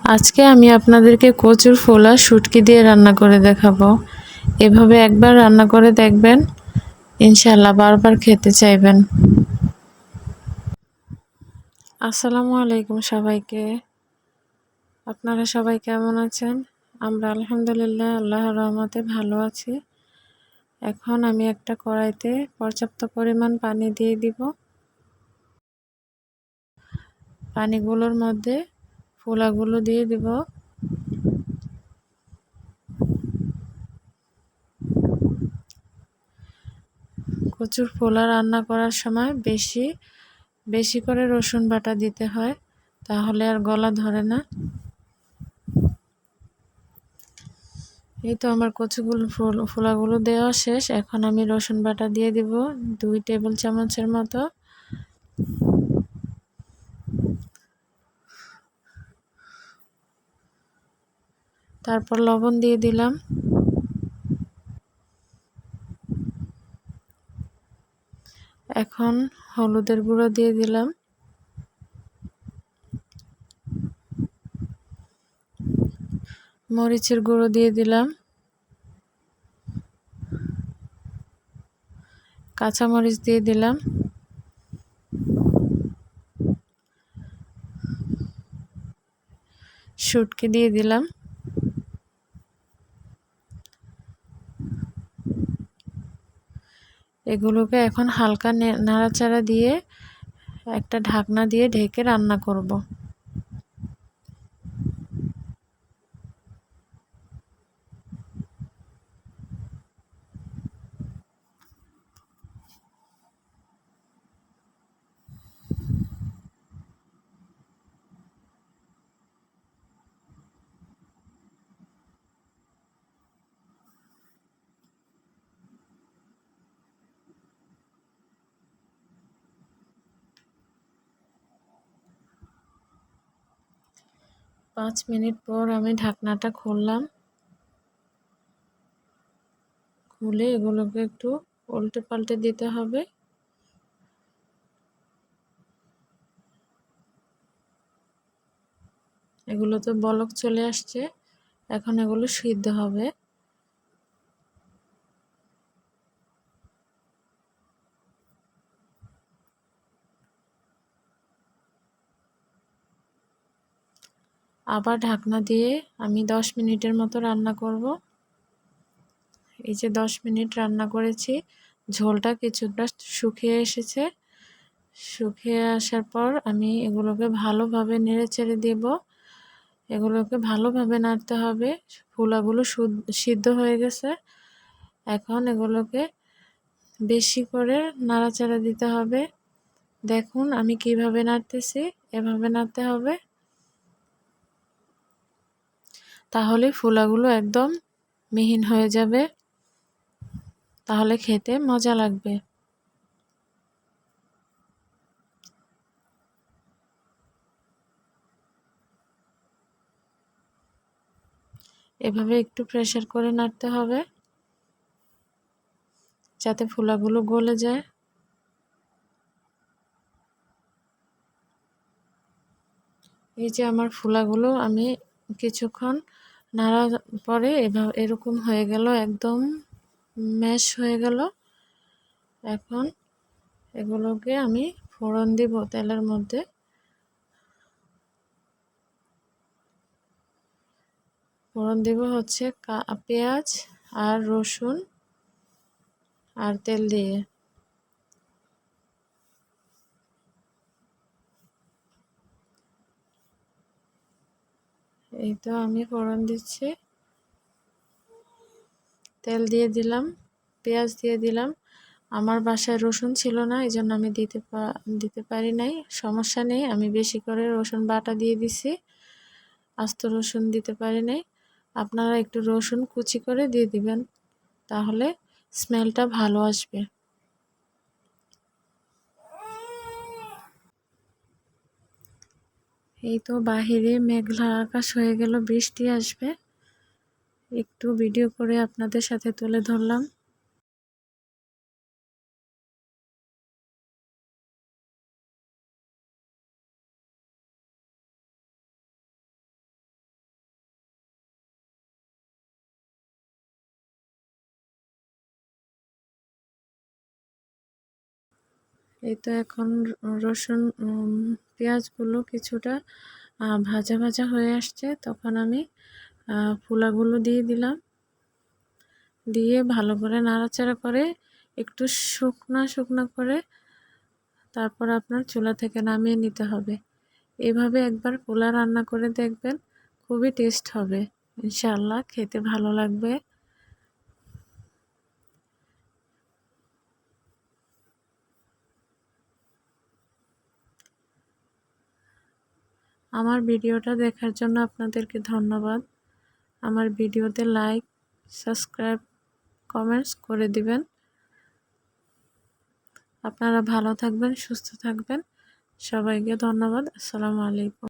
আজকে আমি আপনাদেরকে কচুর ফোলা শুটকি দিয়ে রান্না করে দেখাবো। এভাবে একবার রান্না করে দেখবেন, ইনশাআল্লাহ বারবার খেতে চাইবেন। আসসালামু আলাইকুম সবাইকে। আপনারা সবাই কেমন আছেন? আমরা আলহামদুলিল্লাহ আল্লাহর রহমতে ভালো আছি। এখন আমি একটা কড়াইতে পর্যাপ্ত পরিমাণ পানি দিয়ে দিব। পানিগুলোর মধ্যে ফোলাগুলো দিয়ে দিব। কচুর ফোলা রান্না করার সময় বেশি করে রসুন বাটা দিতে হয়, তাহলে আর গলা ধরে না। এই তো আমার কচুগুলো ফোলাগুলো দেওয়া শেষ। এখন আমি রসুন বাটা দিয়ে দিব 2 টেবিল চামচের মতো। তারপর লবণ দিয়ে দিলাম। এখন হলুদের গুঁড়ো দিয়ে দিলাম। মরিচের গুঁড়ো দিয়ে দিলাম। কাঁচামরিচ দিয়ে দিলাম। শুটকি দিয়ে দিলাম। এগুলোকে এখন হালকা নাড়াচাড়া দিয়ে একটা ঢাকনা দিয়ে ঢেকে রান্না করব। পাঁচ মিনিট পর আমি ঢাকনাটা খুললাম। খুলে এগুলোকে একটু উল্টে পাল্টে দিতে হবে। এগুলো তো বলক চলে আসছে, এখন এগুলো সিদ্ধ হবে। আবার ঢাকনা দিয়ে আমি 10 মিনিটের মতো রান্না করব। এই যে 10 মিনিট রান্না করেছি, ঝোলটা কিছুটা শুকিয়ে এসেছে। শুকিয়ে আসার পর আমি এগুলোকে ভালোভাবে নেড়ে চেড়ে দেব। এগুলোকে ভালোভাবে নাড়তে হবে। ফোলাগুলো সিদ্ধ হয়ে গেছে। এখন এগুলোকে বেশি করে নাড়াচাড়া দিতে হবে। দেখুন আমি কিভাবে নাড়তেছি, এভাবে নাড়তে হবে। তাহলে ফোলাগুলো একদম মিহিন হয়ে যাবে, তাহলে খেতে মজা লাগবে। এভাবে একটু প্রেসার করে নাড়তে হবে যাতে ফোলাগুলো গলে যায়। এই যে আমার ফোলাগুলো আমি কিছুক্ষণ নাড়ার পরে এরকম হয়ে গেল, একদম ম্যাশ হয়ে গেল। এখন এগুলোকে আমি ফোড়ন দিব তেলের মধ্যে। ফোড়ন দিব হচ্ছে পেঁয়াজ আর রসুন আর তেল দিয়ে। এই তো আমি ফোড়ন দিচ্ছি, তেল দিয়ে দিলাম, পেঁয়াজ দিয়ে দিলাম। আমার বাসায় রসুন ছিল না, এই জন্য আমি দিতে পারি নাই। সমস্যা নেই, আমি বেশি করে রসুন বাটা দিয়ে দিছি, আস্ত রসুন দিতে পারি নাই। আপনারা একটু রসুন কুচি করে দিয়ে দিবেন, তাহলে স্মেলটা ভালো আসবে। এই তো বাহিরে মেঘলা আকাশ হয়ে গেল, বৃষ্টি আসবে। একটু ভিডিও করে আপনাদের সাথে তুলে ধরলাম। এই তো এখন রসুন পেঁয়াজগুলো কিছুটা ভাজা ভাজা হয়ে আসছে, তখন আমি ফুলাগুলো দিয়ে দিলাম। দিয়ে ভালো করে নাড়াচাড়া করে একটু শুকনা শুকনা করে তারপর আপনার চুলা থেকে নামিয়ে নিতে হবে। এভাবে একবার পোলা রান্না করে দেখবেন, খুবই টেস্ট হবে, ইনশাআল্লাহ খেতে ভালো লাগবে। আমার ভিডিওটা দেখার জন্য আপনাদেরকে ধন্যবাদ। আমার ভিডিওতে লাইক, সাবস্ক্রাইব, কমেন্টস করে দিবেন। আপনারা ভালো থাকবেন, সুস্থ থাকবেন। সবাইকে ধন্যবাদ। আসসালামু আলাইকুম।